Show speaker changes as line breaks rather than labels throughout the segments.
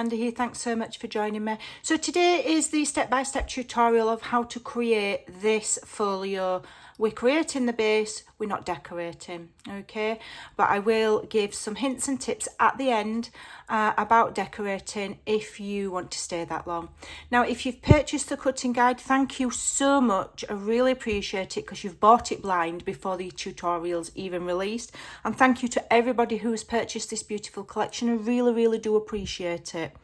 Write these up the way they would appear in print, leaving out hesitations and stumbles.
Amanda here. Thanks so much for joining me. So today is the step-by-step tutorial of how to create this folio. We're creating the base, we're not decorating, okay? But I will give some hints and tips at the end about decorating if you want to stay that long. Now, if you've purchased the cutting guide, thank you so much. I really appreciate it because you've bought it blind before the tutorial's even released. And thank you to everybody who has purchased this beautiful collection. I really do appreciate it.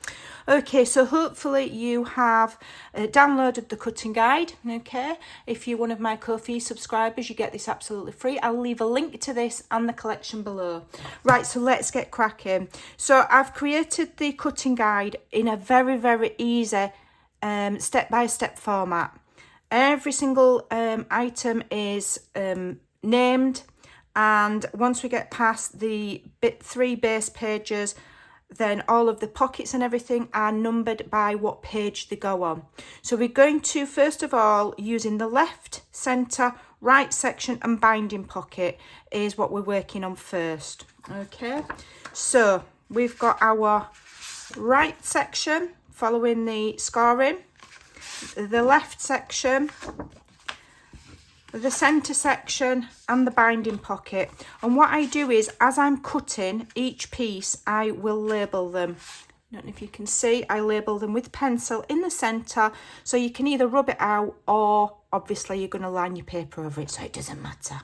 Okay, so hopefully you have downloaded the cutting guide, okay? If you're one of my Ko-fi subscribers, you get this absolutely free. I'll leave a link to this and the collection below. Right, so let's get cracking. So I've created the cutting guide in a very easy step-by-step format. Every single item is named, and once we get past the 3 base pages, then all of the pockets and everything are numbered by what page they go on. So we're going to, first of all, using the left, centre, right section and binding pocket is what we're working on first. Okay, so we've got our right section following the scoring, the left section, the centre section and the binding pocket. And what I do is, as I'm cutting each piece, I will label them. I don't know if you can see, I label them with pencil in the centre, so you can either rub it out or obviously you're going to line your paper over it, so it doesn't matter.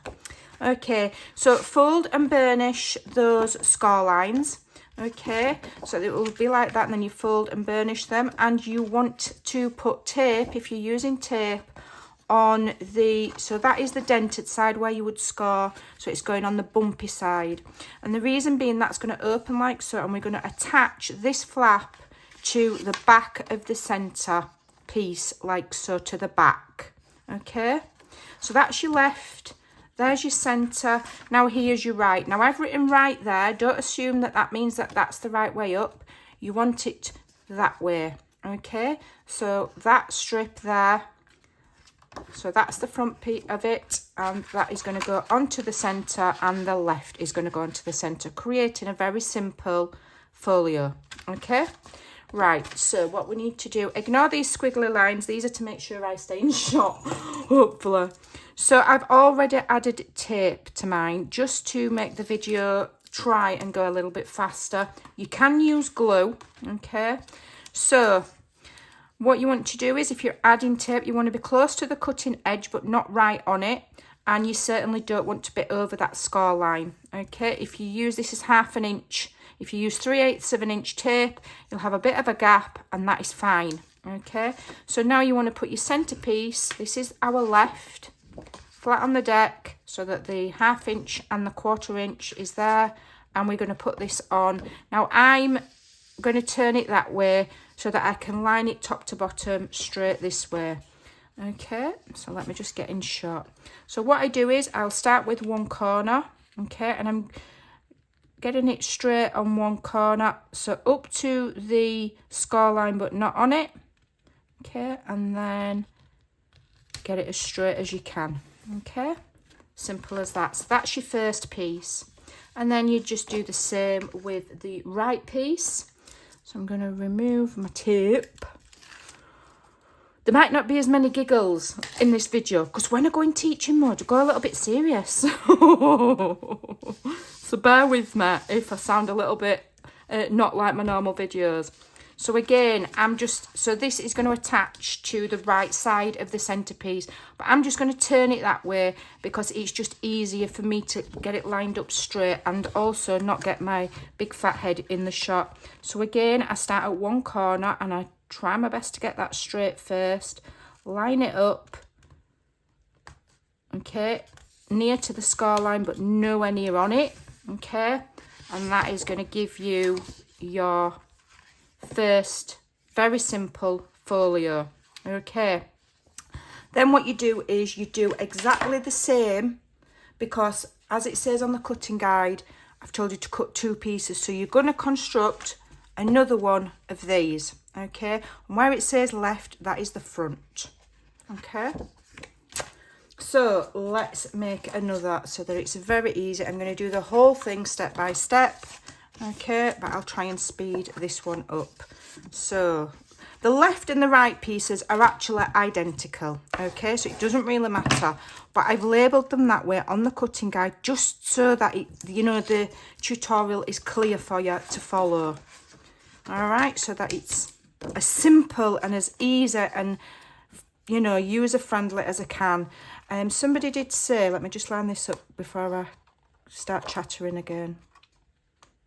Okay, so fold and burnish those score lines. Okay, so it will be like that, and then you fold and burnish them, and you want to put tape, if you're using tape, on the, so that is the dented side where you would score, so it's going on the bumpy side. And the reason being, that's going to open like so, and we're going to attach this flap to the back of the centre piece like so, to the back. Okay, so that's your left, there's your centre. Now here's your right. Now I've written right there, don't assume that that means that that's the right way up. You want it that way. Okay, so that strip there, so that's the front piece of it, and that is going to go onto the centre, and the left is going to go onto the centre, creating a very simple folio. Okay, right, so what we need to do, ignore these squiggly lines, these are to make sure I stay in shot, hopefully. So I've already added tape to mine just to make the video try and go a little bit faster. You can use glue, okay? So what you want to do is, if you're adding tape, you want to be close to the cutting edge but not right on it, and you certainly don't want to be over that score line. Okay, if you use, this is 1/2 inch, if you use 3/8 of an inch tape, you'll have a bit of a gap, and that is fine. Okay, so now you want to put your centerpiece, this is our left, flat on the deck, so that the 1/2 inch and the 1/4 inch is there, and we're going to put this on. Now I'm going to turn it that way so that I can line it top to bottom straight this way. Okay, so let me just get in shot. So what I do is, I'll start with one corner, okay, and I'm getting it straight on one corner, so up to the score line but not on it. Okay, and then get it as straight as you can. Okay, simple as that. So that's your first piece, and then you just do the same with the right piece. So I'm going to remove my tape. There might not be as many giggles in this video, because when I go in teaching mode, I go a little bit serious. So bear with me if I sound a little bit not like my normal videos. So again, so this is going to attach to the right side of the centerpiece, but I'm just going to turn it that way because it's just easier for me to get it lined up straight and also not get my big fat head in the shot. So again, I start at one corner and I try my best to get that straight first, line it up, okay, near to the score line but nowhere near on it, okay, and that is going to give you your first very simple folio. Okay, then what you do is you do exactly the same, because as it says on the cutting guide, I've told you to cut 2 pieces, so you're going to construct another one of these. Okay, and where it says left, that is the front. Okay, so let's make another so that it's very easy. I'm going to do the whole thing step by step. Okay, but I'll try and speed this one up. So the left and the right pieces are actually identical, okay, so it doesn't really matter, but I've labelled them that way on the cutting guide just so that it, you know, the tutorial is clear for you to follow. All right, so that it's as simple and as easy and, you know, user friendly as I can. Somebody did say, let me just line this up before I start chattering again.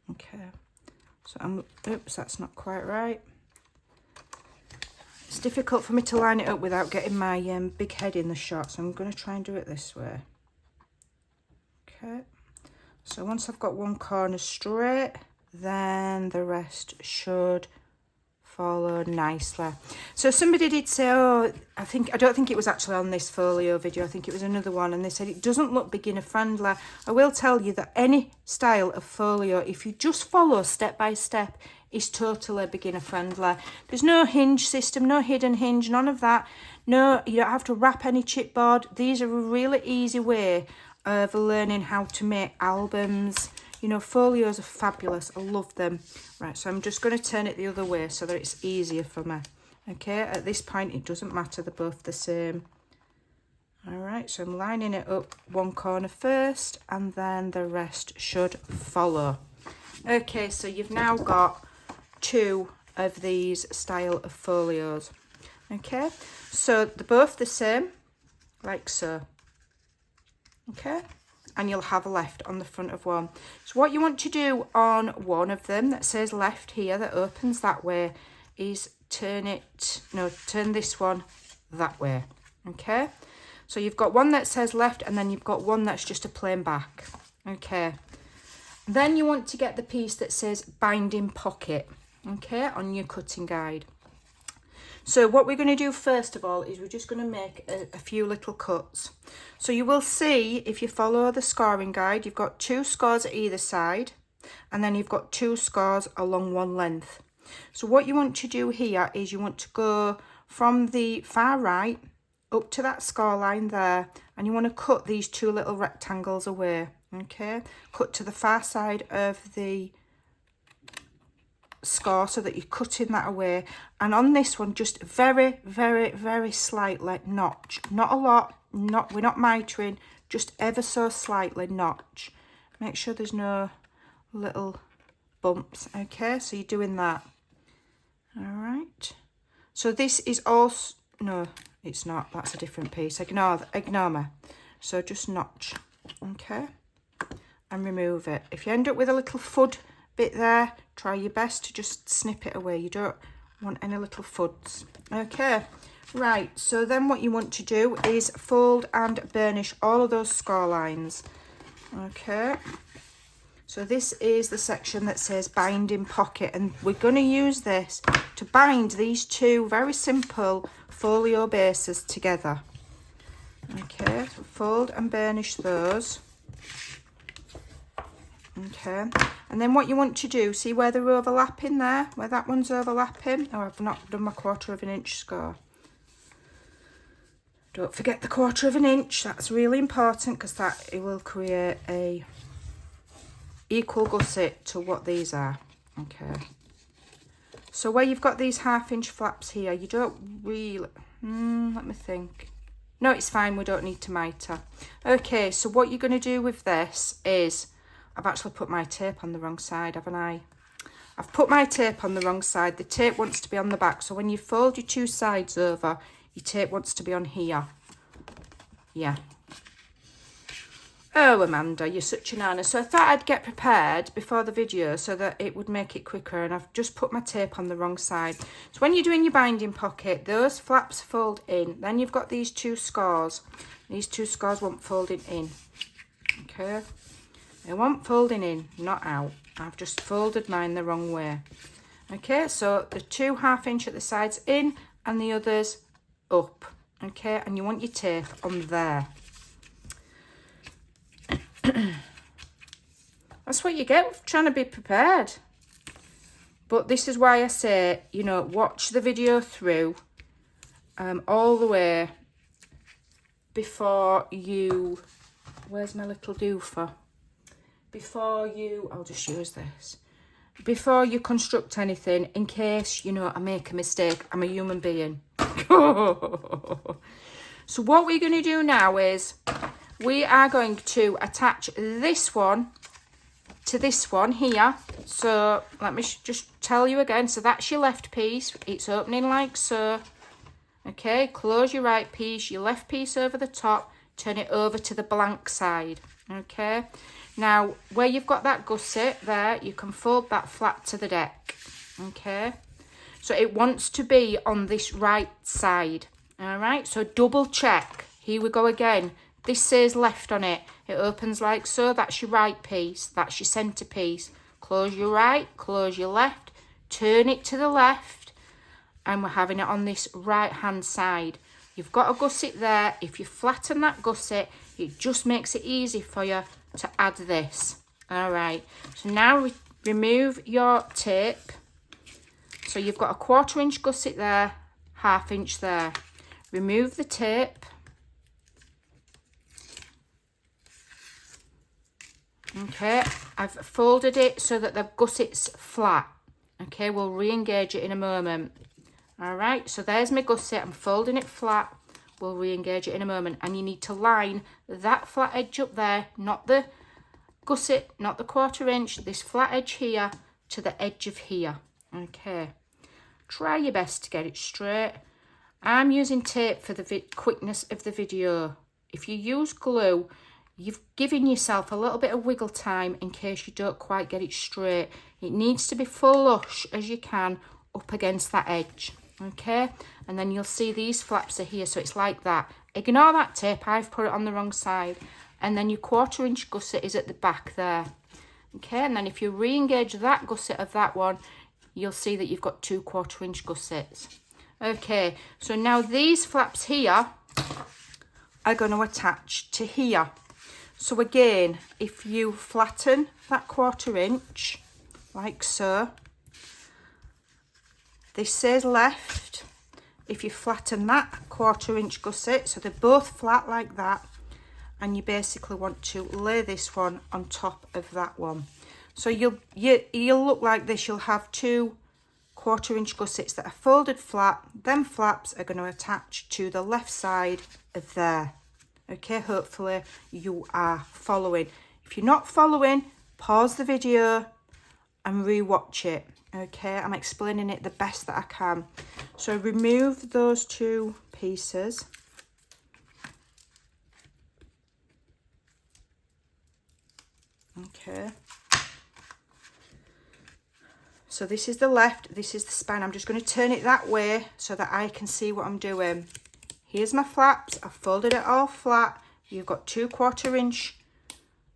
Okay, so oops, that's not quite right. It's difficult for me to line it up without getting my big head in the shot, so I'm going to try and do it this way. Okay, so once I've got one corner straight, then the rest should follow nicely. So somebody did say, oh, I don't think it was actually on this folio video, I think it was another one, and they said it doesn't look beginner friendly. I will tell you that any style of folio, if you just follow step by step, is totally beginner friendly. There's no hinge system, no hidden hinge, none of that. No, you don't have to wrap any chipboard. These are a really easy way of learning how to make albums. You know, folios are fabulous. I love them. Right, so I'm just going to turn it the other way so that it's easier for me. Okay, at this point it doesn't matter, they're both the same. All right, so I'm lining it up one corner first and then the rest should follow. Okay, so you've now got 2 of these style of folios. Okay, so they're both the same, like so. Okay, and you'll have a left on the front of one. So what you want to do on one of them that says left here, that opens that way, is turn this one that way. Okay, so you've got one that says left and then you've got one that's just a plain back. Okay, then you want to get the piece that says binding pocket, okay, on your cutting guide. So what we're going to do first of all is we're just going to make a few little cuts. So you will see, if you follow the scoring guide, you've got 2 scores at either side and then you've got 2 scores along one length. So what you want to do here is you want to go from the far right up to that score line there, and you want to cut these 2 little rectangles away. Okay, cut to the far side of the score so that you're cutting that away, and on this one just very, very, very slightly notch, not a lot, we're not mitering, just ever so slightly notch. Make sure there's no little bumps. Okay, so you're doing that. All right, so this is also, no it's not, that's a different piece, ignore me. So just notch, okay, and remove it. If you end up with a little fud bit there, try your best to just snip it away. You don't want any little fuds. Okay, right, so then what you want to do is fold and burnish all of those score lines. Okay, so this is the section that says binding pocket, and we're going to use this to bind these 2 very simple folio bases together. Okay, so fold and burnish those. Okay, and then what you want to do, see where they're overlapping there, where that one's overlapping? Oh, I've not done my 1/4 inch score. Don't forget the 1/4 inch, that's really important because that it will create a equal gusset to what these are. Okay, so where you've got these 1/2 inch flaps here, you don't really, let me think. No, it's fine, we don't need to mitre. Okay, so what you're going to do with this is, I've actually put my tape on the wrong side, haven't I? I've put my tape on the wrong side. The tape wants to be on the back. So when you fold your 2 sides over, your tape wants to be on here. Yeah. Oh, Amanda, you're such an Anna. So I thought I'd get prepared before the video so that it would make it quicker. And I've just put my tape on the wrong side. So when you're doing your binding pocket, those flaps fold in. Then you've got these 2 scores. These 2 scores want folding in. Okay. They want folding in, not out. I've just folded mine the wrong way. Okay, so the 2 1/2 inch at the sides in and the others up. Okay, and you want your tape on there. That's what you get for trying to be prepared. But this is why I say, you know, watch the video through all the way before you, where's my little doofer? Before you, I'll just use this. before you construct anything, in case, you know, I make a mistake. I'm a human being. So what we're going to do now is we are going to attach this one to this one here. So let me just tell you again. So that's your left piece. It's opening like so. Okay, close your right piece, your left piece over the top, turn it over to the blank side. Okay, now where you've got that gusset there, you can fold that flat to the deck. Okay, so it wants to be on this right side. All right, so double check. Here we go again. This says left on it. It opens like so. That's your right piece. That's your centre piece. Close your right, close your left, turn it to the left, and we're having it on this right hand side. You've got a gusset there. If you flatten that gusset, it just makes it easy for you to add this. All right, so now remove your tape. So you've got a 1/4 inch gusset there, 1/2 inch there. Remove the tape. Okay, I've folded it so that the gusset's flat. Okay, we'll re-engage it in a moment. All right, so there's my gusset. I'm folding it flat. We'll re-engage it in a moment. And you need to line that flat edge up there, not the gusset, not the 1/4 inch, this flat edge here to the edge of here. Okay, try your best to get it straight. I'm using tape for the quickness of the video. If you use glue, you've given yourself a little bit of wiggle time in case you don't quite get it straight. It needs to be flush as you can up against that edge. Okay, and then you'll see these flaps are here, so it's like that. Ignore that tape, I've put it on the wrong side. And then your 1/4 inch gusset is at the back there. Okay, and then if you re-engage that gusset of that one, you'll see that you've got 2 1/4 inch gussets. Okay, so now these flaps here are going to attach to here. So again, if you flatten that 1/4 inch, like so, this says left. If you flatten that 1/4 inch gusset, so they're both flat like that, and you basically want to lay this one on top of that one. So you'll look like this. You'll have 2 1/4 inch gussets that are folded flat. Them flaps are going to attach to the left side of there. Okay, hopefully you are following. If you're not following, pause the video and re-watch it. Okay, I'm explaining it the best that I can. So remove those 2 pieces. Okay. So this is the left, this is the spine. I'm just going to turn it that way so that I can see what I'm doing. Here's my flaps. I've folded it all flat. You've got 2 1/4 inch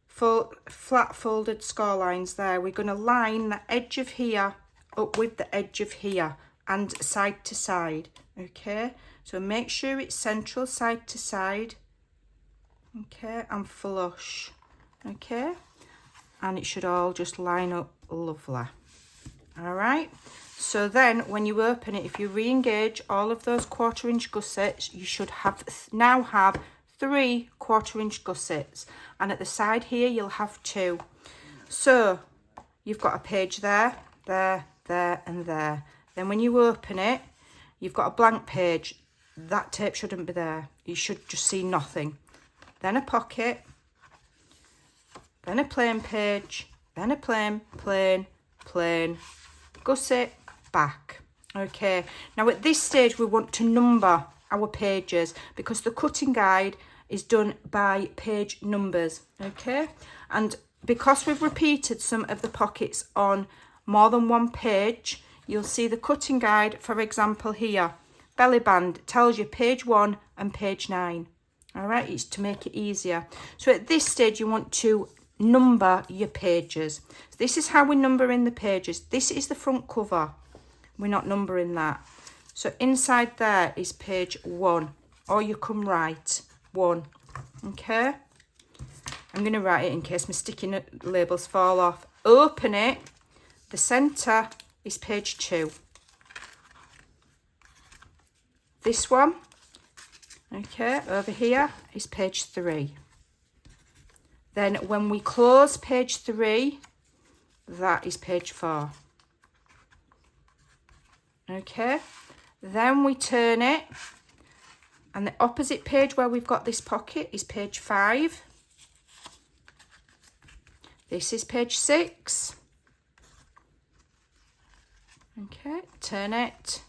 flat folded score lines there. We're going to line the edge of here up with the edge of here and side to side. Okay, so make sure it's central, side to side. Okay, and flush. Okay, and it should all just line up lovely. All right, so then when you open it, if you re-engage all of those 1/4 inch gussets, you should now have 3 1/4 inch gussets, and at the side here you'll have 2. So you've got a page there, there, there, and there. Then when you open it, you've got a blank page. That tape shouldn't be there. You should just see nothing. Then a pocket, then a plain page, then a plain, gusset, back. Okay, now at this stage we want to number our pages because the cutting guide is done by page numbers. Okay, and because we've repeated some of the pockets on more than one page, you'll see the cutting guide, for example here, belly band tells you page 1 and page 9. All right, it's to make it easier. So at this stage you want to number your pages. So this is how we number in the pages. This is the front cover. We're not numbering that. So inside there is page 1, or you can write 1. Okay, I'm going to write it in case my sticky labels fall off. Open it. The center is page 2. This one, okay, over here is page 3. Then when we close page 3, that is page 4. Okay, then we turn it, and the opposite page where we've got this pocket is page 5. This is page 6. Okay, turn it.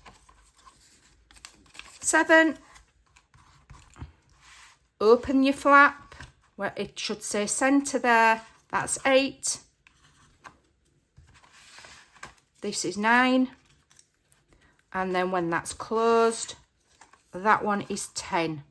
7. Open your flap where it should say centre there. That's 8. This is 9. And then when that's closed, that one is 10.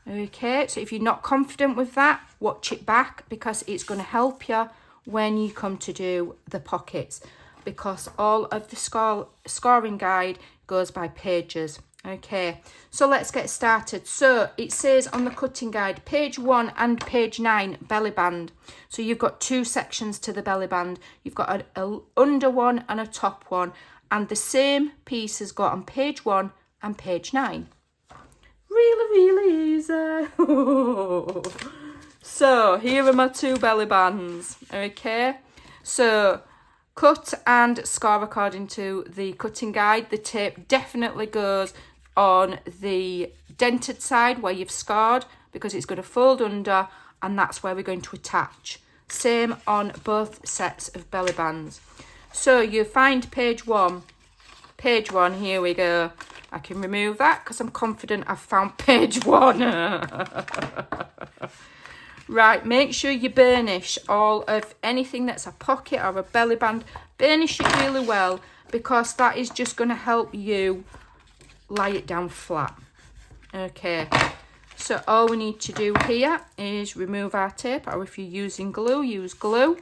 Okay, so if you're not confident with that, watch it back, because it's going to help you when you come to do the pockets, because all of the scoring guide goes by pages. Okay, so let's get started. So it says on the cutting guide, page 1 and page 9, belly band. So you've got 2 sections to the belly band. You've got an under one and a top one, and the same pieces go on page 1 and page 9. Really easy. So here are my 2 belly bands. Okay, so cut and score according to the cutting guide. The tape definitely goes on the dented side where you've scored, because it's going to fold under, and that's where we're going to attach. Same on both sets of belly bands. So you find page 1. Page 1, here we go. I can remove that because I'm confident I've found page 1. Right, make sure you burnish all of anything that's a pocket or a belly band. Burnish it really well, because that is just going to help you lie it down flat. Okay, so all we need to do here is remove our tape, or if you're using glue, use glue.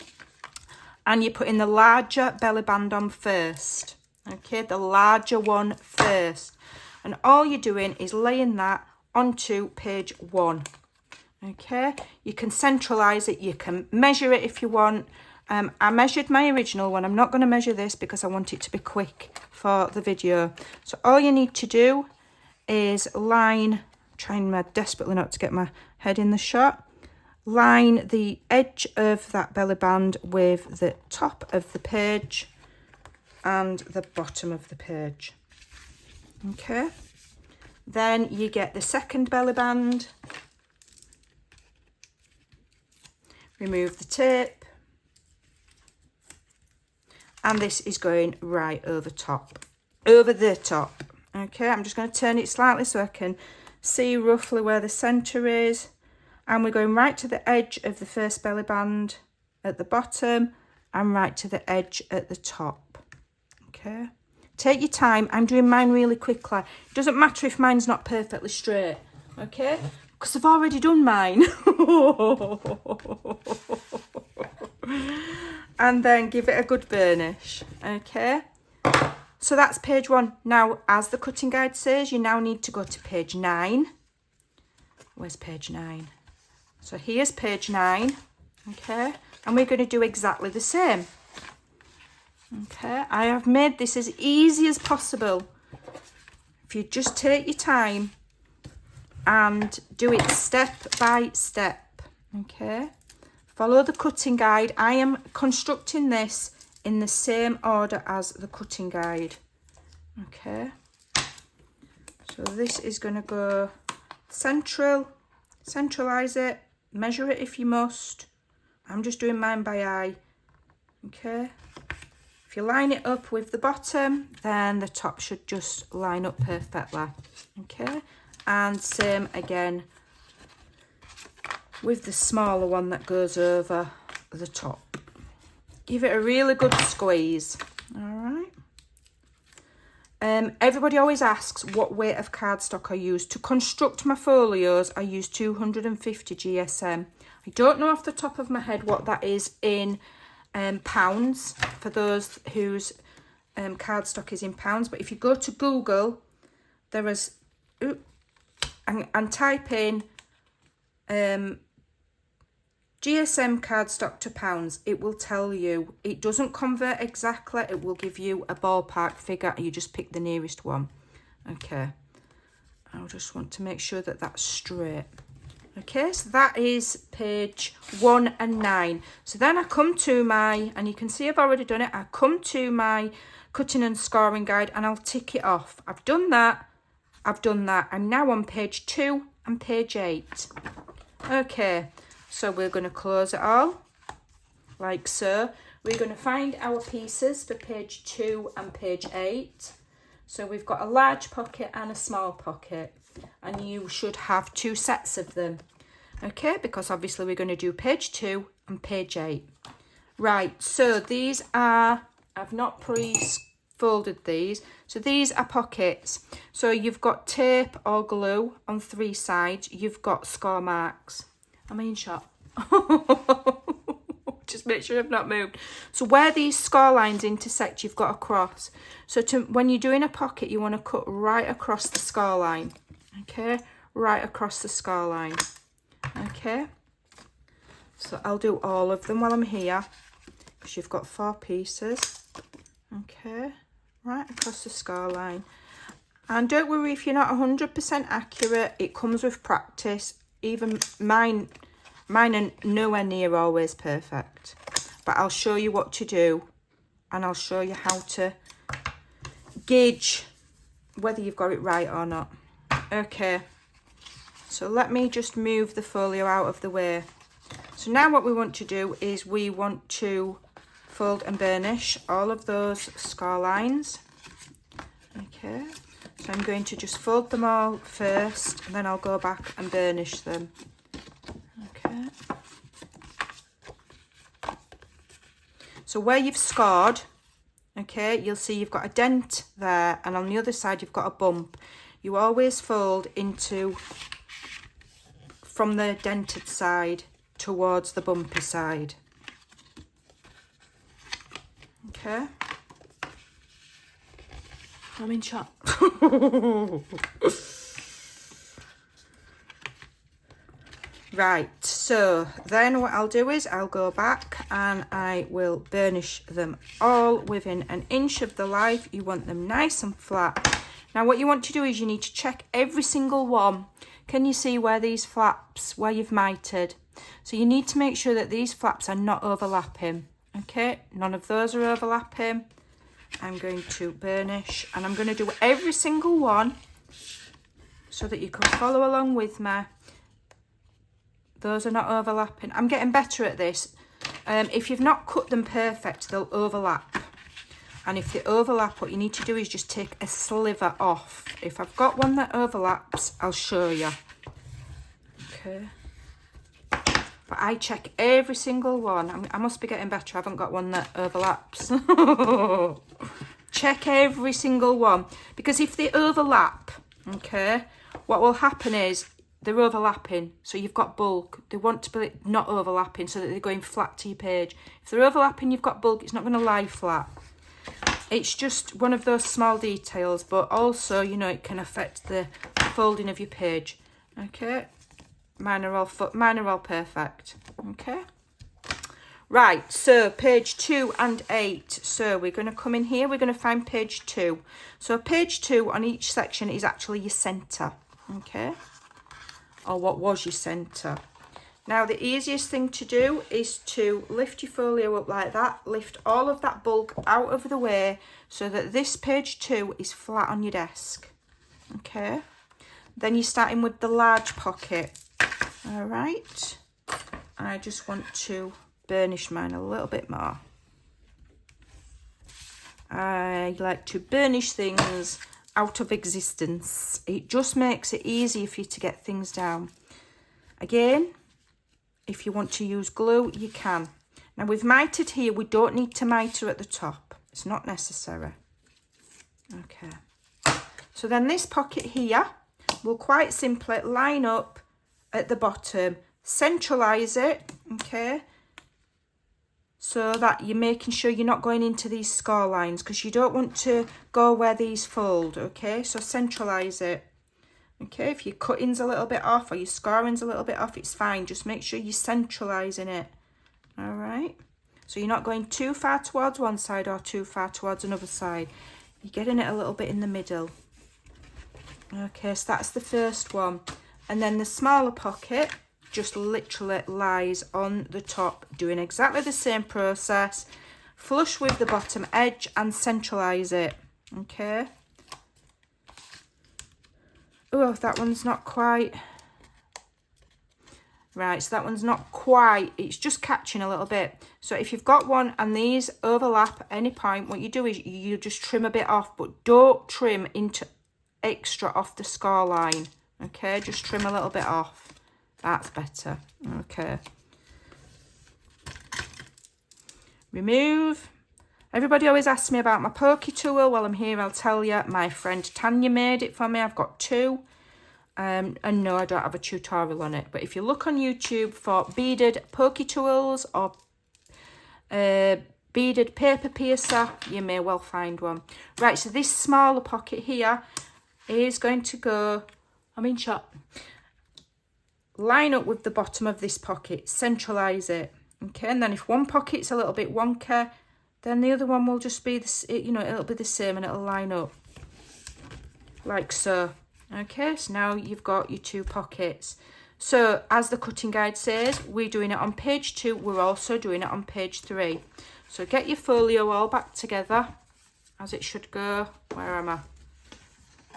And you're putting the larger belly band on first. Okay, the larger one first. And all you're doing is laying that onto page 1. Okay, you can centralise it, you can measure it if you want. I measured my original one. I'm not going to measure this because I want it to be quick for the video. So all you need to do is line, trying desperately not to get my head in the shot, line the edge of that belly band with the top of the page and the bottom of the page. Okay, then you get the second belly band, remove the tape, and this is going right over the top. Okay, I'm just going to turn it slightly so I can see roughly where the centre is, and we're going right to the edge of the first belly band at the bottom and right to the edge at the top. Okay, take your time. I'm doing mine really quickly. It doesn't matter if mine's not perfectly straight, okay, because I've already done mine. And then give it a good burnish. Okay, so that's page 1. Now, as the cutting guide says, you now need to go to page 9. Where's page 9? So here's page 9. Okay, and we're going to do exactly the same. Okay, I have made this as easy as possible. If you just take your time and do it step by step. Okay, follow the cutting guide. I am constructing this in the same order as the cutting guide. Okay, so this is going to go centralize it, measure it if you must. I'm just doing mine by eye. Okay, if you line it up with the bottom, then the top should just line up perfectly. Okay, and same again with the smaller one that goes over the top. Give it a really good squeeze. All right. Everybody always asks what weight of cardstock I use. To construct my folios, I use 250 GSM. I don't know off the top of my head what that is in pounds, for those whose cardstock is in pounds. But if you go to Google, there is, and type in GSM cardstock to pounds, it will tell you. It doesn't convert exactly, it will give you a ballpark figure. You just pick the nearest one. Okay, I just want to make sure that that's straight. Okay, so that is page 1 and 9. So then I come to my, and you can see I've already done it, I come to my cutting and scoring guide and I'll tick it off. I've done that, I've done that. I'm now on page 2 and page 8. Okay, so we're going to close it all, like so. We're going to find our pieces for page 2 and page 8. So we've got a large pocket and a small pocket. And you should have 2 sets of them. Okay, because obviously we're going to do page 2 and page 8. Right, so these are, I've not pre-folded these. So these are pockets. So you've got tape or glue on 3 sides. You've got score marks. I'm in shot. Just make sure I've not moved. So where these score lines intersect, you've got a cross. So when you're doing a pocket, you want to cut right across the score line. Okay, right across the score line. Okay, so I'll do all of them while I'm here, because you've got 4 pieces. Okay, right across the score line. And don't worry if you're not 100% accurate, it comes with practice. Even mine are nowhere near always perfect. But I'll show you what to do, and I'll show you how to gauge whether you've got it right or not. Okay, so let me just move the folio out of the way. So now what we want to do is we want to fold and burnish all of those score lines. Okay, so I'm going to just fold them all first, and then I'll go back and burnish them. Okay, so where you've scored, okay, you'll see you've got a dent there, and on the other side you've got a bump. You always fold from the dented side towards the bumpy side. Okay. I'm in shot. Right, so then what I'll do is I'll go back and I will burnish them all within an inch of the life. You want them nice and flat. Now what you want to do is you need to check every single one. Can you see where these flaps, where you've mitered? So you need to make sure that these flaps are not overlapping. Okay, none of those are overlapping. I'm going to burnish, and I'm going to do every single one so that you can follow along with me. Those are not overlapping. I'm getting better at this. If you've not cut them perfect, they'll overlap. And if they overlap, what you need to do is just take a sliver off. If I've got one that overlaps, I'll show you. Okay. But I check every single one. I must be getting better. I haven't got one that overlaps. Check every single one. Because if they overlap, okay, what will happen is they're overlapping. So you've got bulk. They want to be not overlapping so that they're going flat to your page. If they're overlapping, you've got bulk. It's not going to lie flat. It's just one of those small details, but also, you know, it can affect the folding of your page. Okay, mine are all perfect. Okay, right, so page 2 and 8. So we're going to come in here, we're going to find page 2. So page 2 on each section is actually your centre. Okay, or what was your centre. Now, the easiest thing to do is to lift your folio up like that, lift all of that bulk out of the way so that this page 2 is flat on your desk. Okay, then you're starting with the large pocket. All right, I just want to burnish mine a little bit more. I like to burnish things out of existence. It just makes it easier for you to get things down. Again, if you want to use glue, you can. Now we've mitered here, we don't need to miter at the top. It's not necessary. Okay. So then this pocket here will quite simply line up at the bottom, centralise it, okay, so that you're making sure you're not going into these score lines because you don't want to go where these fold, okay, so centralise it. Okay, if your cutting's a little bit off or your scoring's a little bit off, it's fine. Just make sure you're centralising it. All right. So you're not going too far towards one side or too far towards another side. You're getting it a little bit in the middle. Okay, so that's the first one. And then the smaller pocket, just literally lies on the top, doing exactly the same process. Flush with the bottom edge and centralise it, okay? Oh, that one's not quite... Right, so that one's not quite, it's just catching a little bit. So if you've got one and these overlap at any point, what you do is you just trim a bit off, but don't trim into extra off the score line, okay? Just trim a little bit off. That's better, okay. Remove. Everybody always asks me about my pokey tool. Well, I'm here, I'll tell you. My friend Tanya made it for me. I've got two. And no, I don't have a tutorial on it. But if you look on YouTube for beaded pokey tools or beaded paper piercer, you may well find one. Right, so this smaller pocket here is going to go, I'm in shot. Line up with the bottom of this pocket, centralise it. Okay, and then if one pocket's a little bit wonky, then the other one will just be, you know, it'll be the same and it'll line up like so. Okay, so now you've got your two pockets. So as the cutting guide says, we're doing it on page 2. We're also doing it on page 3. So get your folio all back together as it should go. Where am I?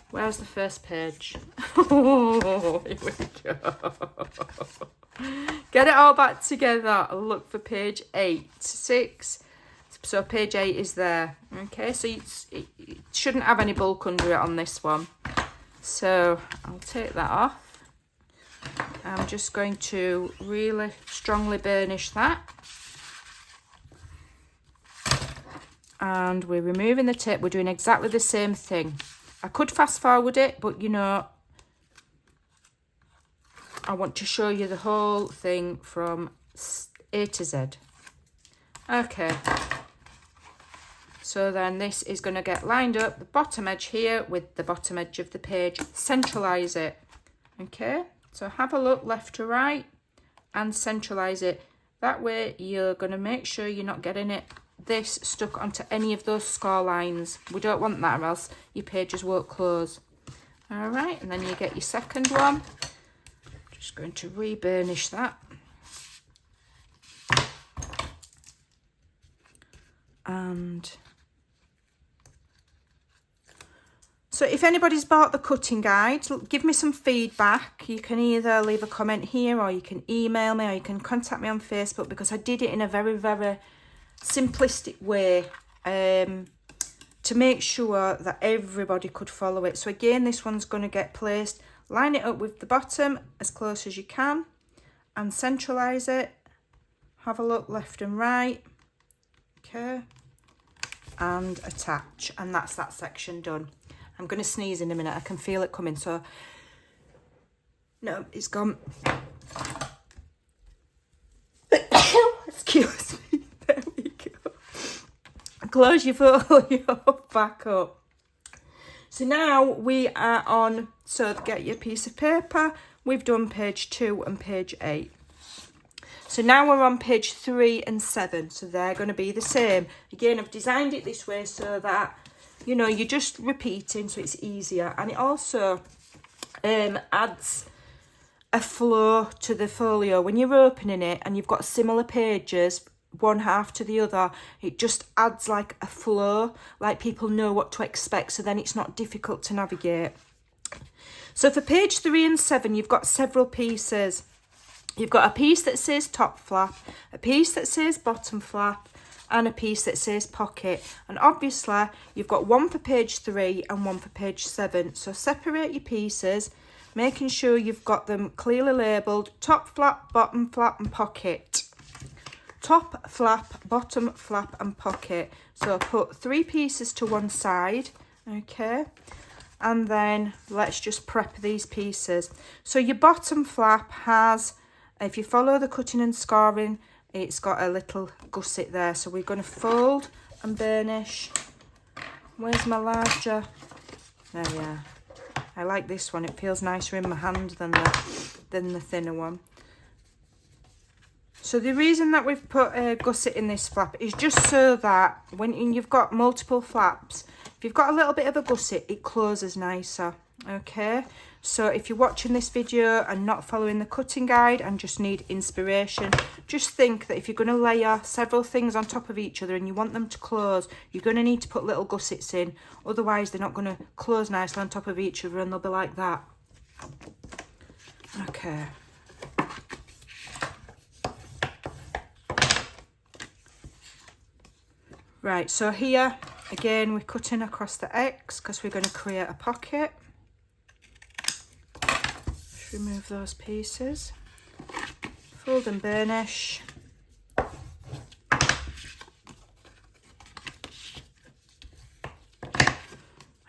Where's the first page? Oh, here we go. Get it all back together. Look for page 8, 6. So page 8 is there. Okay, so it shouldn't have any bulk under it on this one. So I'll take that off. I'm just going to really strongly burnish that. And we're removing the tip. We're doing exactly the same thing. I could fast forward it, but you know, I want to show you the whole thing from A to Z. Okay. So then this is going to get lined up, the bottom edge here with the bottom edge of the page. Centralise it. Okay, so have a look left to right and centralise it. That way you're going to make sure you're not getting this stuck onto any of those score lines. We don't want that or else your pages won't close. All right, and then you get your second one. Just going to re-burnish that. And... so if anybody's bought the cutting guide, give me some feedback. You can either leave a comment here or you can email me or you can contact me on Facebook, because I did it in a very, very simplistic way to make sure that everybody could follow it. So again, this one's going to get placed. Line it up with the bottom as close as you can and centralise it. Have a look left and right. Okay. And attach. And that's that section done. I'm going to sneeze in a minute. I can feel it coming. So, no, it's gone. Excuse me. There we go. Close your folio back up. So now we are on, so get your piece of paper. We've done page 2 and page 8. So now we're on page 3 and 7. So they're going to be the same. Again, I've designed it this way so that, you know, you're just repeating, so it's easier. And it also adds a flow to the folio. When you're opening it and you've got similar pages, one half to the other, it just adds like a flow, like people know what to expect, so then it's not difficult to navigate. So for page 3 and 7, you've got several pieces. You've got a piece that says top flap, a piece that says bottom flap, and a piece that says pocket. And obviously you've got one for page 3 and one for page 7. So separate your pieces, making sure you've got them clearly labelled: top flap, bottom flap and pocket. Top flap, bottom flap and pocket. So put 3 pieces to one side, okay? And then let's just prep these pieces. So your bottom flap has, if you follow the cutting and scoring, it's got a little gusset there. So we're going to fold and burnish. Where's my larger? There we are. I like this one. It feels nicer in my hand than the thinner one. So the reason that we've put a gusset in this flap is just so that when you've got multiple flaps, if you've got a little bit of a gusset, it closes nicer. Okay, So if you're watching this video and not following the cutting guide and just need inspiration, just think that if you're going to layer several things on top of each other and you want them to close, you're going to need to put little gussets in. Otherwise, they're not going to close nicely on top of each other and they'll be like that. Okay. Right, so here, again, we're cutting across the X because we're going to create a pocket. Remove those pieces, fold and burnish.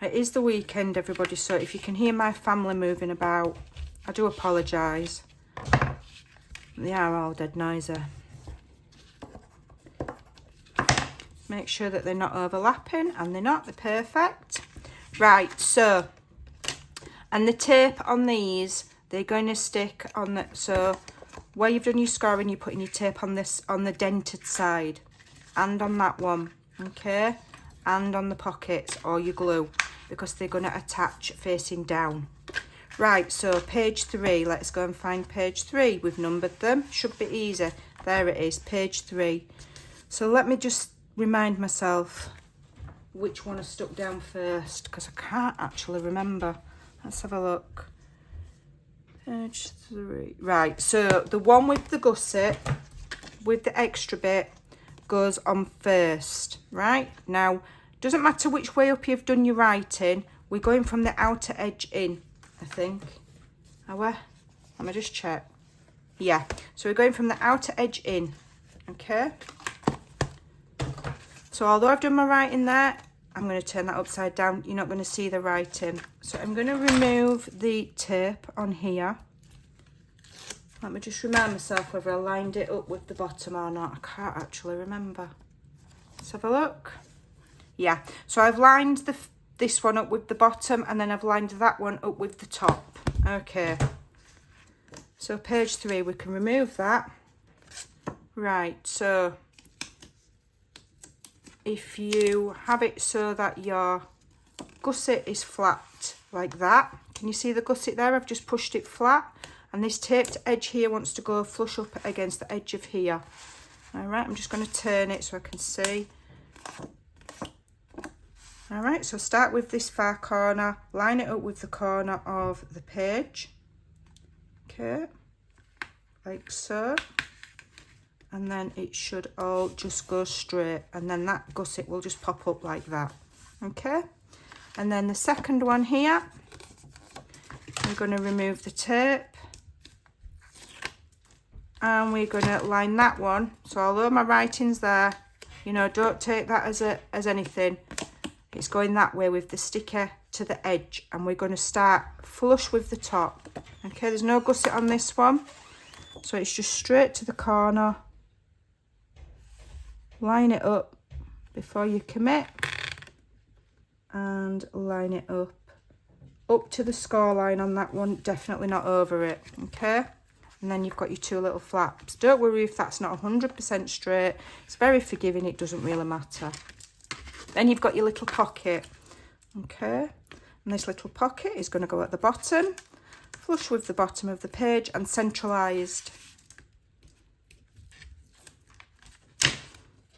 It is the weekend, everybody, so if you can hear my family moving about, I do apologise. They are all dead noisy. Make sure that they're not overlapping, and they're not, they're perfect. Right, so, and the tape on these, they're going to stick on the, so where you've done your scoring, you're putting your tape on this, on the dented side, and on that one, okay, and on the pockets or your glue, because they're going to attach facing down. Right, so page 3, let's go and find page 3. We've numbered them, should be easy. There it is, page 3. So let me just remind myself which one I stuck down first, because I can't actually remember. Let's have a look. Page 3. Right, so the one with the gusset, with the extra bit, goes on first. Right, now, doesn't matter which way up you've done your writing, we're going from the outer edge in, I think. Are we? Let me just check. Yeah, so we're going from the outer edge in, okay? So although I've done my writing there, I'm going to turn that upside down. You're not going to see the writing. So I'm going to remove the tape on here. Let me just remind myself whether I lined it up with the bottom or not. I can't actually remember. Let's have a look. Yeah, so I've lined this one up with the bottom, and then I've lined that one up with the top. Okay. So page 3, we can remove that. Right, so if you have it so that your gusset is flat like that, can you see the gusset there? I've just pushed it flat, and this taped edge here wants to go flush up against the edge of here. All right, I'm just going to turn it so I can see. All right, so start with this far corner, line it up with the corner of the page. Okay, like so. And then it should all just go straight, and then that gusset will just pop up like that. Okay, and then the second one here, we're going to remove the tape, and we're going to line that one. So although my writing's there, you know, don't take that as anything. It's going that way with the sticker to the edge, and we're going to start flush with the top. Okay, there's no gusset on this one, so it's just straight to the corner. Line it up before you commit, and line it up to the score line on that one, definitely not over it. Okay, and then you've got your 2 little flaps. Don't worry if that's not 100% straight, it's very forgiving, it doesn't really matter. Then you've got your little pocket. Okay, and this little pocket is going to go at the bottom, flush with the bottom of the page, and centralised.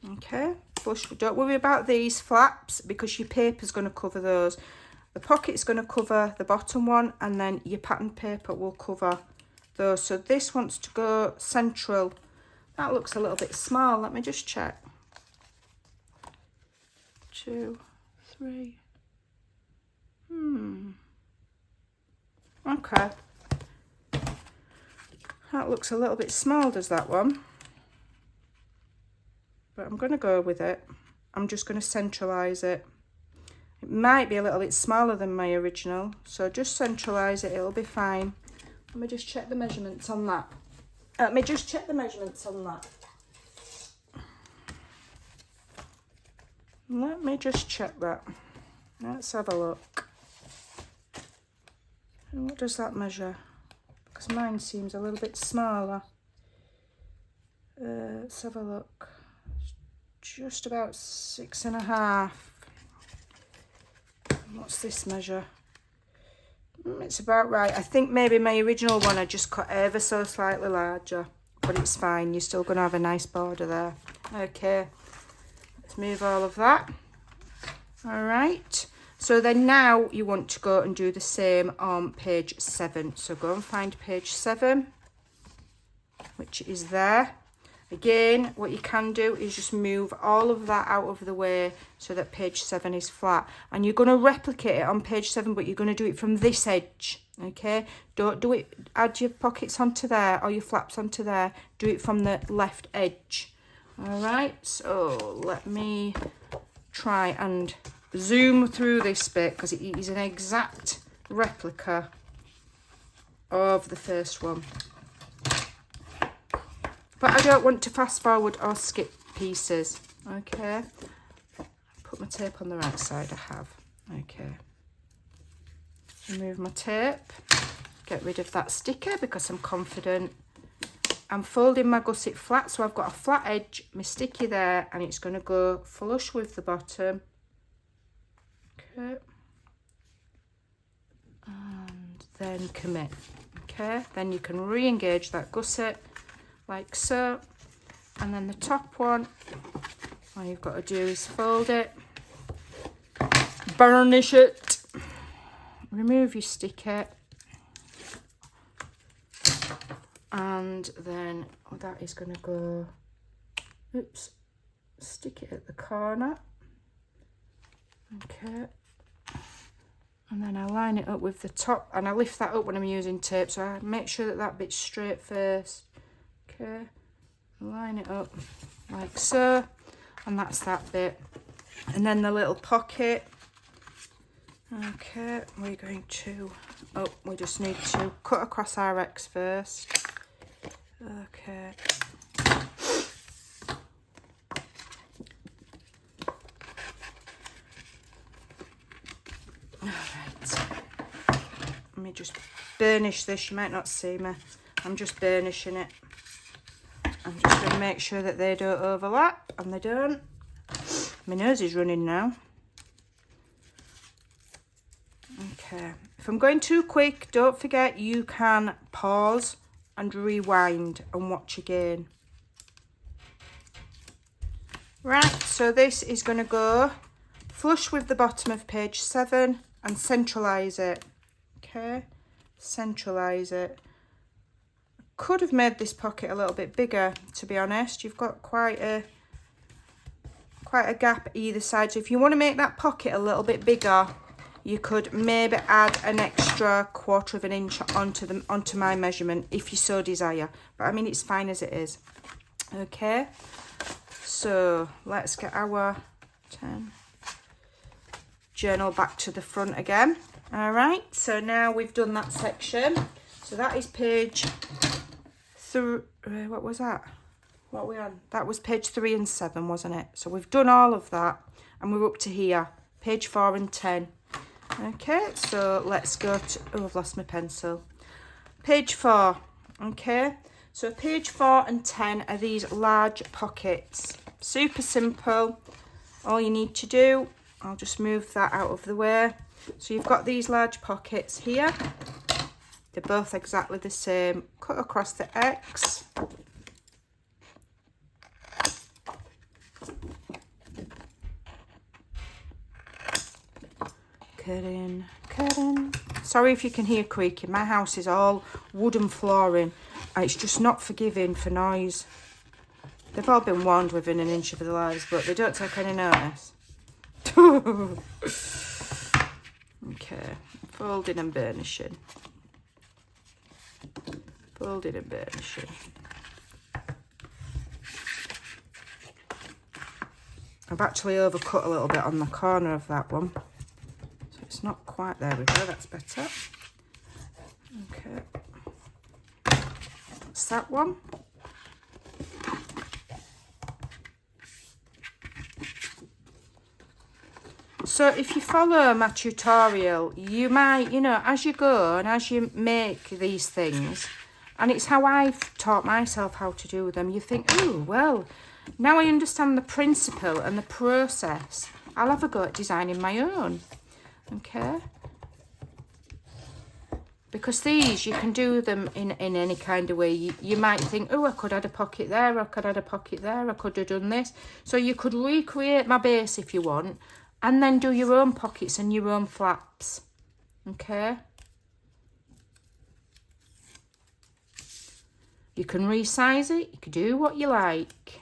Okay, flush. Don't worry about these flaps because your paper's going to cover those. The pocket's going to cover the bottom one, and then your pattern paper will cover those. So this wants to go central. That looks a little bit small. Let me just check. 2, 3. Okay. That looks a little bit small, does that one? But I'm going to go with it. I'm just going to centralise it. It might be a little bit smaller than my original, so just centralise it, it'll be fine. Let me just check the measurements on that. Let me just check that. Let's have a look. And what does that measure? Because mine seems a little bit smaller. Let's have a look. Just about 6.5. What's this measure? It's about right. I think maybe my original one I just cut ever so slightly larger, but it's fine. You're still going to have a nice border there. Okay, let's move all of that. All right. So then now you want to go and do the same on page 7. So go and find page 7, which is there. Again, what you can do is just move all of that out of the way so that page 7 is flat. And you're going to replicate it on page 7, but you're going to do it from this edge, okay? Don't do it, add your pockets onto there or your flaps onto there. Do it from the left edge. All right, so let me try and zoom through this bit because it is an exact replica of the first one. But I don't want to fast forward or skip pieces, okay? Put my tape on the right side, I have, okay. Remove my tape, get rid of that sticker because I'm confident. I'm folding my gusset flat, so I've got a flat edge, my sticky there, and it's going to go flush with the bottom. Okay. And then commit, okay? Then you can re-engage that gusset like so, and then the top one, all you've got to do is fold it, burnish it, remove your sticker, and then that is going to go, oops, stick it at the corner, okay, and then I line it up with the top, and I lift that up when I'm using tape, so I make sure that that bit's straight first. Okay, line it up like so, and that's that bit. And then the little pocket. Okay, we're going to, oh, we just need to cut across our X first. Okay. Alright. Let me just burnish this. You might not see me. I'm just burnishing it. I'm just going to make sure that they don't overlap, and they don't. My nose is running now. Okay, if I'm going too quick, don't forget you can pause and rewind and watch again. Right, so this is going to go flush with the bottom of page 7 and centralise it. Okay, centralise it. Could have made this pocket a little bit bigger, to be honest. You've got quite a gap either side, so if you want to make that pocket a little bit bigger, you could maybe add an extra 1/4 of an inch onto my measurement if you so desire, but I mean it's fine as it is. Okay, so let's get our 10 journal back to the front again. All right, so now we've done that section, so that is page what was that? What are we on? That was page 3 and 7, wasn't it? So we've done all of that, and we're up to here, page 4 and 10. Okay, so let's go to, oh, I've lost my pencil. Page 4, okay? So page 4 and 10 are these large pockets. Super simple. All you need to do, I'll just move that out of the way. So you've got these large pockets here. They're both exactly the same. Cut across the X. Cut in, cut in. Sorry if you can hear creaking. My house is all wooden flooring, and it's just not forgiving for noise. They've all been warned within an inch of their lives, but they don't take any notice. Okay, folding and burnishing. Folding and burnishing. I've actually overcut a little bit on the corner of that one, so it's not quite, there we go, that's better. Okay, that's that one. So if you follow my tutorial, you might, you know, as you go and as you make these things, and it's how I've taught myself how to do them, you think, oh, well, now I understand the principle and the process, I'll have a go at designing my own. Okay. because these, you can do them in any kind of way. You might think, oh, I could add a pocket there, I could add a pocket there, I could have done this. So you could recreate my base if you want, and then do your own pockets and your own flaps. Okay. You can resize it, you can do what you like.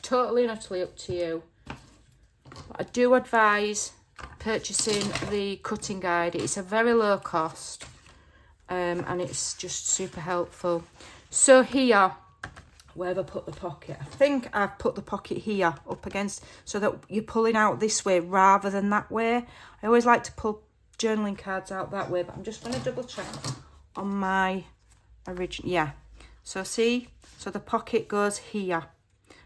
Totally and utterly up to you. But I do advise purchasing the cutting guide. It's a very low cost. And it's just super helpful. So here, where have I put the pocket? I think I've put the pocket here up against, so that you're pulling out this way rather than that way. I always like to pull journaling cards out that way, but I'm just going to double check on my original. Yeah, so see, so the pocket goes here,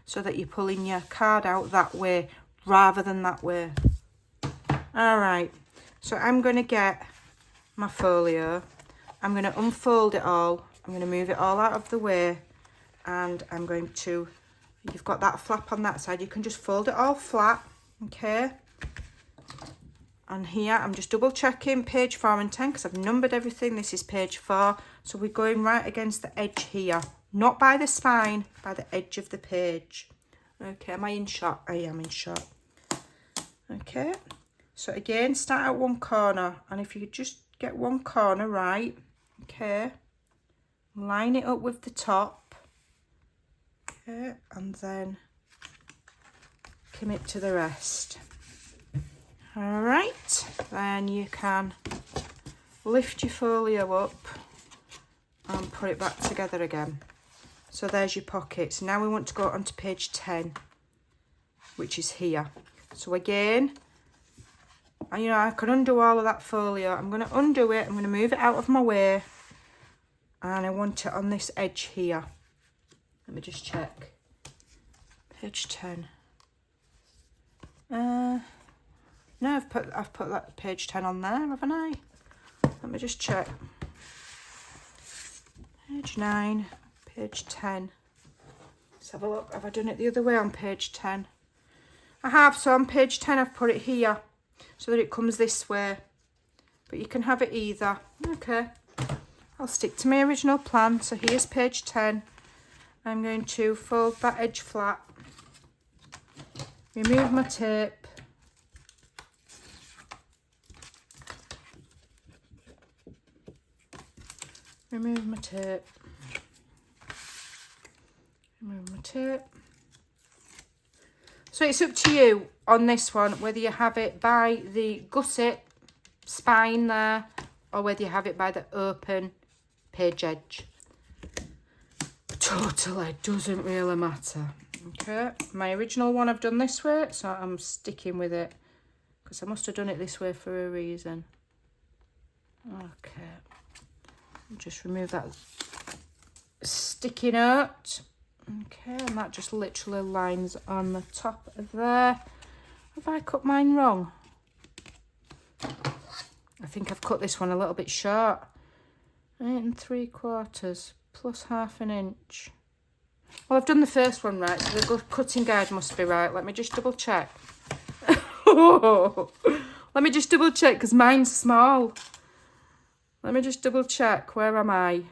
so that you're pulling your card out that way rather than that way. All right, so I'm going to get my folio. I'm going to unfold it all. I'm going to move it all out of the way. And I'm going to, you've got that flap on that side. You can just fold it all flat. Okay. And here, I'm just double checking page 4 and 10 because I've numbered everything. This is page 4. So we're going right against the edge here. Not by the spine, by the edge of the page. Okay, am I in shot? I am in shot. Okay. So again, start at one corner. And if you could just get one corner right. Okay, line it up with the top, okay, and then commit to the rest. All right, then you can lift your folio up and put it back together again. So there's your pockets. Now we want to go onto page 10, which is here. So again, you know, I can undo all of that folio. I'm going to undo it. I'm going to move it out of my way. And I want it on this edge here. Let me just check. Page 10. No, I've put that page 10 on there, haven't I? Let me just check. Page 9, page 10. Let's have a look. Have I done it the other way on page 10? I have. So on page 10, I've put it here, so that it comes this way, but you can have it either. Okay, I'll stick to my original plan. So here's page 10. I'm going to fold that edge flat, remove my tape, remove my tape, remove my tape. So it's up to you on this one, whether you have it by the gusset spine there, or whether you have it by the open page edge. Totally, it doesn't really matter. Okay, my original one I've done this way, so I'm sticking with it, because I must have done it this way for a reason. Okay, just remove that sticky note. Okay, and that just literally lines on the top of there. Have I cut mine wrong? I think I've cut this one a little bit short. 8 3/4 plus ½ an inch. Well, I've done the first one right, so the cutting guide must be right. Let me just double check. Let me just double check, because mine's small. Let me just double check. Where am I?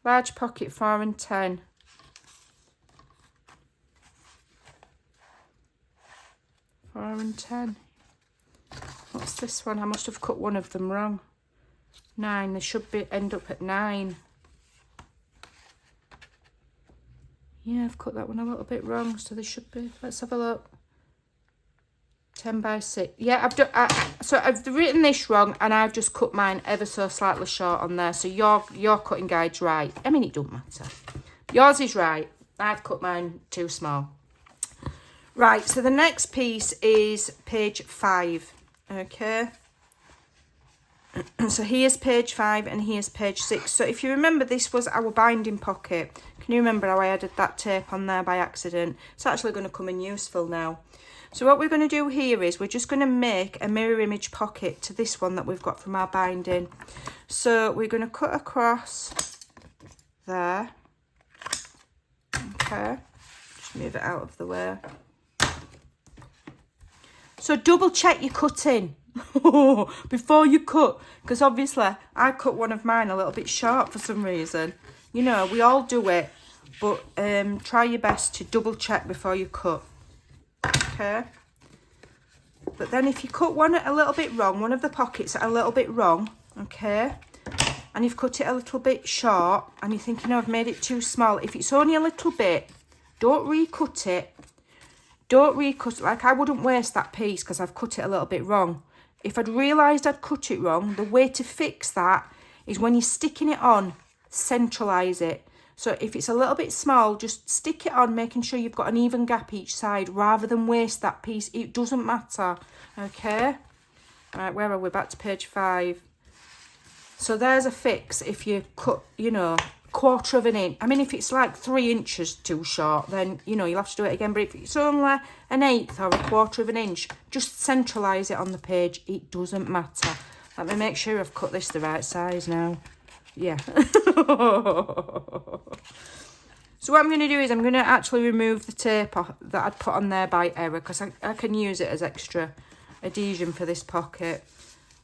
Large pocket 4 and 10. 4 and 10. What's this one? I must have cut one of them wrong. 9. They should end up at 9. Yeah, I've cut that one a little bit wrong, so they should be. Let's have a look. 10 by 6. Yeah, so I've written this wrong, and I've just cut mine ever so slightly short on there. So your cutting guide's right. I mean, it don't matter. Yours is right. I've cut mine too small. Right, so the next piece is page 5. Okay. So here's page 5 and here's page 6. So if you remember, this was our binding pocket. Can you remember how I added that tape on there by accident? It's actually going to come in useful now. So what we're going to do here is we're just going to make a mirror image pocket to this one that we've got from our binding. So we're going to cut across there. Okay, just move it out of the way. So double check your cutting. before you cut, because obviously I cut one of mine a little bit short for some reason. You know, we all do it, but try your best to double check before you cut. Okay. But then if you cut one a little bit wrong, one of the pockets a little bit wrong, okay, and you've cut it a little bit short and you're thinking, oh, I've made it too small. If it's only a little bit, don't recut it. Don't recut it. Like, I wouldn't waste that piece because I've cut it a little bit wrong. If I'd realised I'd cut it wrong, the way to fix that is when you're sticking it on, centralise it. So if it's a little bit small, just stick it on, making sure you've got an even gap each side rather than waste that piece. It doesn't matter, okay? Right, where are we? Back to page 5. So there's a fix if you cut, you know, 1/4 of an inch. I mean, if it's like 3 inches too short, then, you know, you'll have to do it again. But if it's only 1/8 or 1/4 of an inch, just centralise it on the page. It doesn't matter. Let me make sure I've cut this the right size now. Yeah. So what I'm going to do is I'm going to actually remove the tape that I'd put on there by error, because I can use it as extra adhesion for this pocket.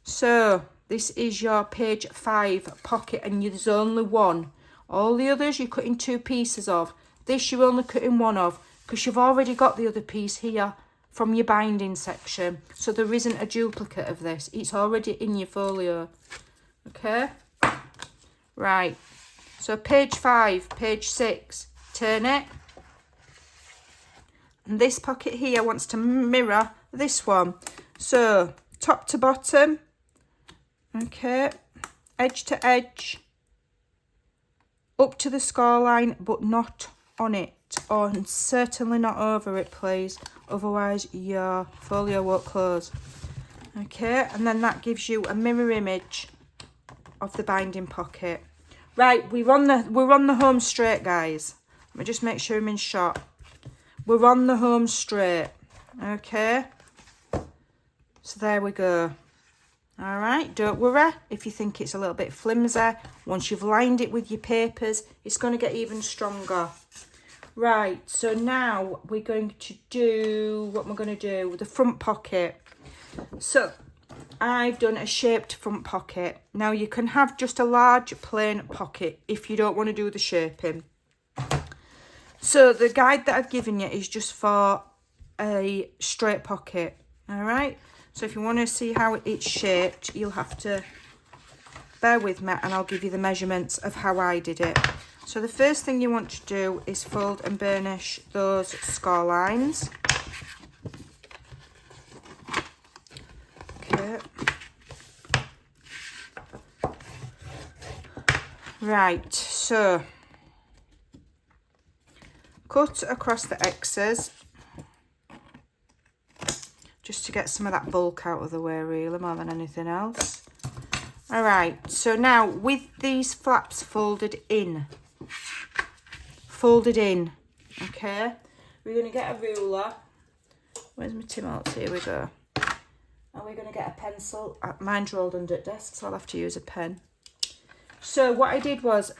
So this is your page 5 pocket, and there's only one. All the others you're cutting 2 pieces of. This you're only cutting 1 of, because you've already got the other piece here from your binding section. So there isn't a duplicate of this. It's already in your folio. Okay? Right. So page 5, page 6, turn it. And this pocket here wants to mirror this one. So top to bottom. Okay. Edge to edge. Up to the score line, but not on it, or certainly not over it, please. Otherwise your folio won't close. Okay, and then that gives you a mirror image of the binding pocket. Right, we're on the home straight, guys. Let me just make sure I'm in shot. We're on the home straight. Okay. So there we go. All right, don't worry if you think it's a little bit flimsy. Once you've lined it with your papers, it's going to get even stronger. Right, so now we're going to do, what we're going to do with the front pocket. So I've done a shaped front pocket. Now you can have just a large plain pocket if you don't want to do the shaping. So the guide that I've given you is just for a straight pocket. All right. So if you want to see how it's shaped, you'll have to bear with me and I'll give you the measurements of how I did it. So the first thing you want to do is fold and burnish those score lines. Okay. Right, so cut across the X's. Just to get some of that bulk out of the way, really, more than anything else. All right, so now with these flaps folded in, okay, we're going to get a ruler. Where's my Timothy? Here we go. And we're going to get a pencil. Mine's rolled under the desk, so I'll have to use a pen. So what I did was,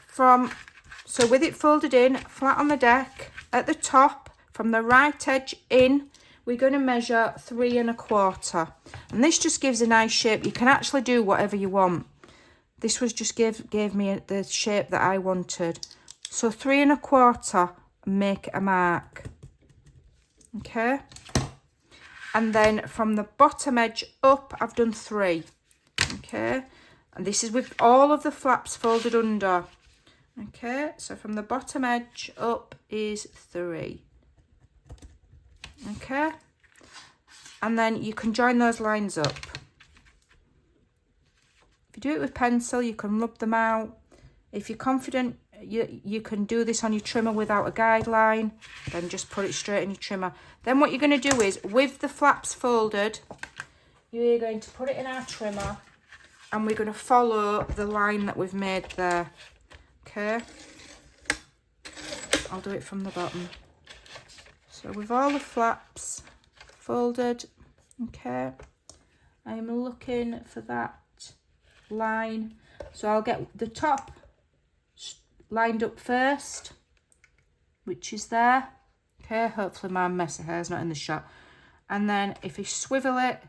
so with it folded in, flat on the deck, at the top, from the right edge in, we're going to measure 3 1/4. And this just gives a nice shape. You can actually do whatever you want. This was just gave me the shape that I wanted. So 3 1/4, make a mark. Okay. And then from the bottom edge up, I've done 3. Okay. And this is with all of the flaps folded under. Okay. So from the bottom edge up is 3. Okay, and then you can join those lines up. If you do it with pencil, you can rub them out. If you're confident you can do this on your trimmer without a guideline, then just put it straight in your trimmer. Then what you're going to do is, with the flaps folded, you're going to put it in our trimmer, and we're going to follow the line that we've made there. Okay, I'll do it from the bottom. So with all the flaps folded, okay, I'm looking for that line. So I'll get the top lined up first, which is there. Okay, hopefully my messy hair's not in the shot. And then if you swivel it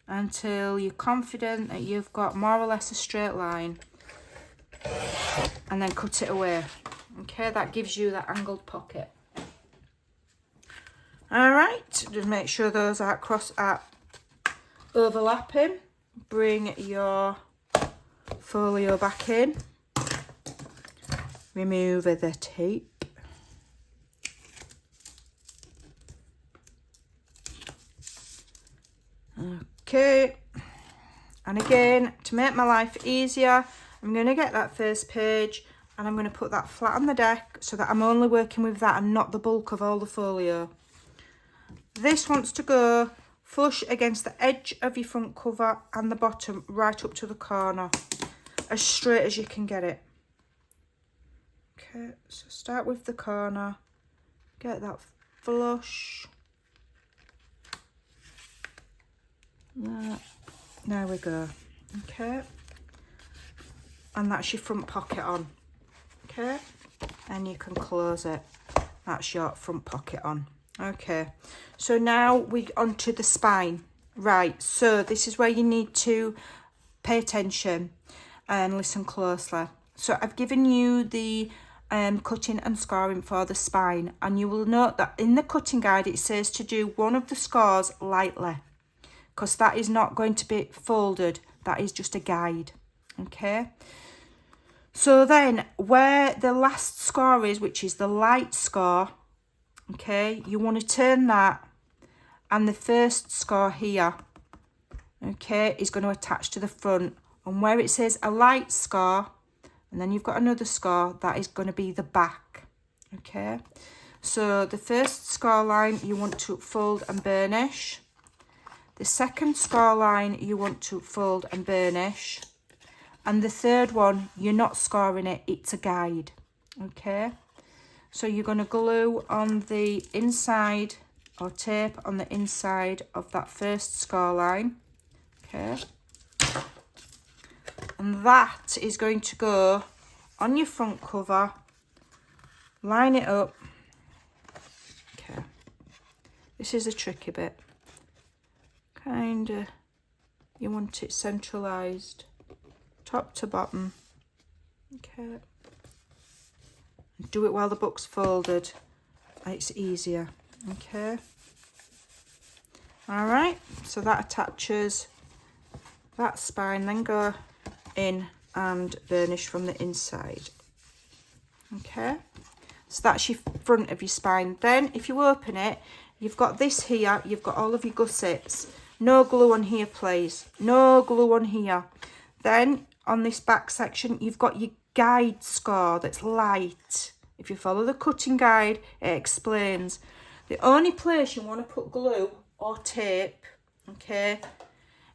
until you're confident that you've got more or less a straight line, and then cut it away. Okay, that gives you that angled pocket. All right, just make sure those are overlapping. Bring your folio back in. Remove the tape. Okay, and again, to make my life easier, I'm going to get that first page and I'm going to put that flat on the deck so that I'm only working with that and not the bulk of all the folio. This wants to go flush against the edge of your front cover and the bottom, right up to the corner, as straight as you can get it. Okay, so start with the corner, get that flush. There we go. Okay, and that's your front pocket on. Okay, and you can close it. That's your front pocket on. Okay, so now we're onto the spine. Right, so this is where you need to pay attention and listen closely. So I've given you the cutting and scoring for the spine, and you will note that in the cutting guide it says to do one of the scores lightly, because that is not going to be folded. That is just a guide. Okay, so then where the last score is, which is the light score, okay, you want to turn that, and the first score here, okay, is going to attach to the front. And where it says a light score, and then you've got another score, that is going to be the back. Okay, so the first score line you want to fold and burnish. The second score line you want to fold and burnish. And the third one, you're not scoring it, it's a guide. Okay, so you're going to glue on the inside, or tape on the inside of that first score line. Okay, and that is going to go on your front cover. Line it up. Okay, this is a tricky bit. Kinda, you want it centralised, top to bottom. Okay, do it while the book's folded, it's easier. Okay, all right, so that attaches that spine, then go in and burnish from the inside. Okay, so that's your front of your spine. Then if you open it, you've got this here, you've got all of your gussets. No glue on here, please. No glue on here. Then on this back section, you've got your guide score that's light. If you follow the cutting guide, it explains. The only place you want to put glue or tape, okay,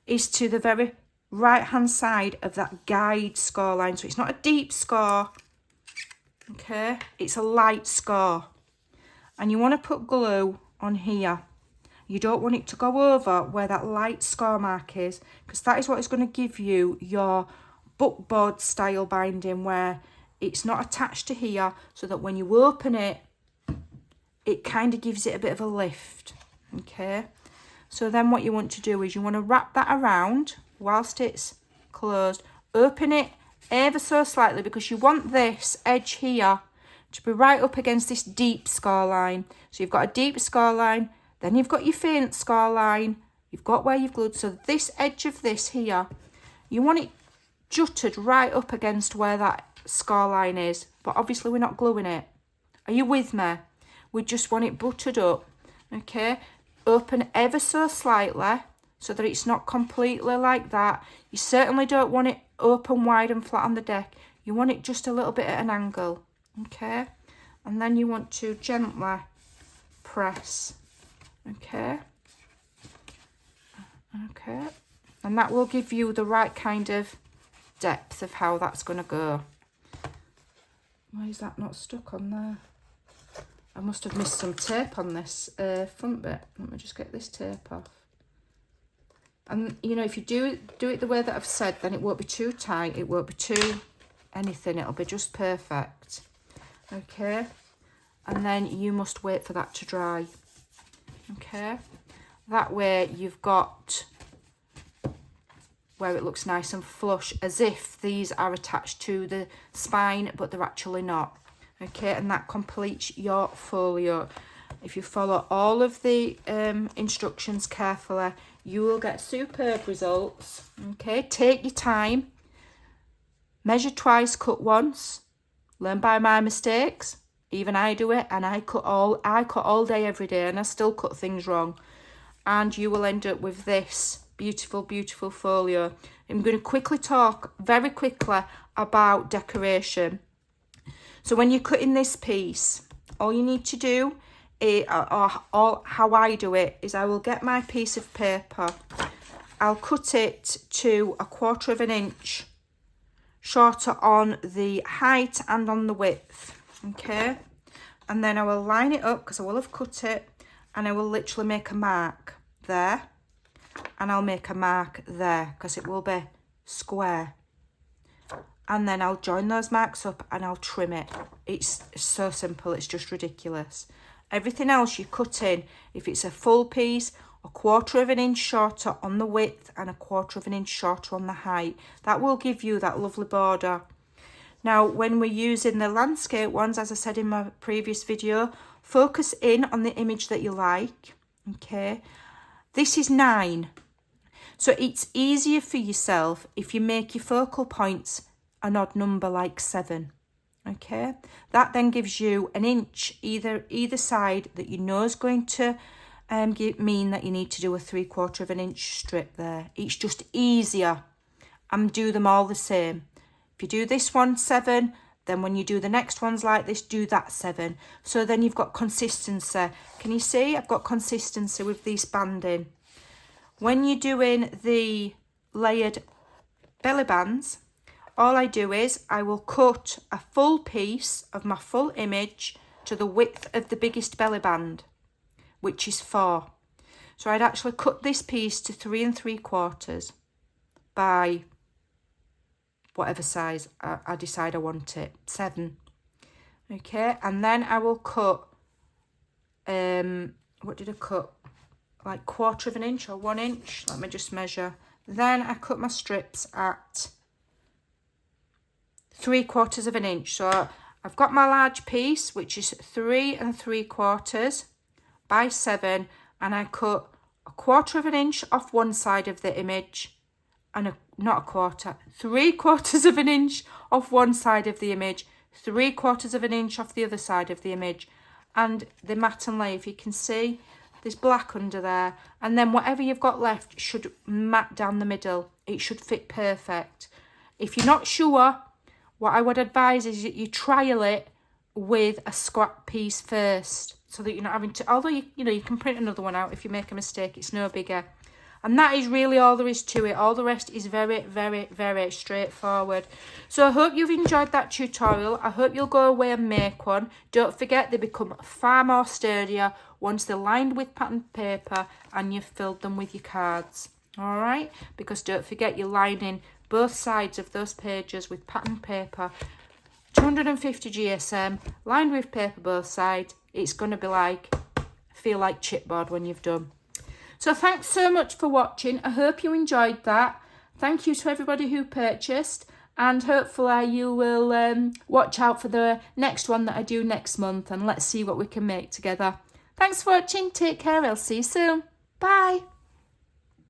is to the very right hand side of that guide score line. So it's not a deep score, okay, it's a light score. And you want to put glue on here. You don't want it to go over where that light score mark is, because that is what is going to give you your bookboard style binding, where it's not attached to here, so that when you open it, it kind of gives it a bit of a lift. Okay, so then what you want to do is you want to wrap that around whilst it's closed. Open it ever so slightly, because you want this edge here to be right up against this deep score line. So you've got a deep score line, then you've got your faint score line, you've got where you've glued. So this edge of this here, you want it jutted right up against where that score line is, but obviously we're not gluing it. Are you with me? We just want it buttered up. Okay, open ever so slightly so that it's not completely like that. You certainly don't want it open wide and flat on the deck. You want it just a little bit at an angle. Okay, and then you want to gently press. Okay, and that will give you the right kind of depth of how that's going to go. Why is that not stuck on there? I must have missed some tape on this front bit. Let me just get this tape off. And you know, if you do it the way that I've said, then it won't be too tight, it won't be too anything, it'll be just perfect. Okay, and then you must wait for that to dry. Okay, that way you've got where it looks nice and flush, as if these are attached to the spine, but they're actually not. Okay, and that completes your folio. If you follow all of the instructions carefully, you will get superb results. Okay, take your time. Measure twice, cut once. Learn by my mistakes. Even I do it, and I cut all day every day, and I still cut things wrong. And you will end up with this beautiful, beautiful folio. I'm going to quickly talk very quickly about decoration. So when you're cutting this piece, all you need to do, or how I do it, is I will get my piece of paper. I'll cut it to 1/4 of an inch shorter on the height and on the width. Okay, and then I will line it up, because I will have cut it, and I will literally make a mark there, and I'll make a mark there, because it will be square. And then I'll join those marks up and I'll trim it. It's so simple, it's just ridiculous. Everything else you cut in, if it's a full piece, 1/4 of an inch shorter on the width and 1/4 of an inch shorter on the height. That will give you that lovely border. Now, when we're using the landscape ones, as I said in my previous video, focus in on the image that you like, okay? This is 9. So it's easier for yourself if you make your focal points an odd number like 7, okay? That then gives you an inch either side that you know is going to mean that you need to do a 3/4 of an inch strip there. It's just easier, and do them all the same. If you do this one 7, then when you do the next ones like this, do that 7. So then you've got consistency. Can you see? I've got consistency with these banding. When you're doing the layered belly bands, all I do is I will cut a full piece of my full image to the width of the biggest belly band, which is 4. So I'd actually cut this piece to 3 3/4 by whatever size I decide I want it, 7. Okay, and then I will cut, what did I cut? Like 1/4 of an inch or 1 inch. Let me just measure. Then I cut my strips at 3/4 of an inch. So I've got my large piece, which is 3 3/4 by 7, and I cut 1/4 of an inch off one side of the image, and not a quarter, 3/4 of an inch off one side of the image, 3/4 of an inch off the other side of the image. And the mat and lay, if you can see, there's black under there, and then whatever you've got left should mat down the middle. It should fit perfect. If you're not sure, what I would advise is that you trial it with a scrap piece first, so that you're not having to, although you can print another one out if you make a mistake, it's no bigger. And that is really all there is to it. All the rest is very, very, very straightforward. So I hope you've enjoyed that tutorial. I hope you'll go away and make one. Don't forget, they become far more sturdier once they're lined with patterned paper and you've filled them with your cards. All right? Because don't forget, you're lining both sides of those pages with patterned paper. 250 GSM, lined with paper both sides. It's going to be like, feel like chipboard when you've done. So thanks so much for watching. I hope you enjoyed that. Thank you to everybody who purchased, and hopefully you will watch out for the next one that I do next month, and let's see what we can make together. Thanks for watching. Take care. I'll see you soon. Bye.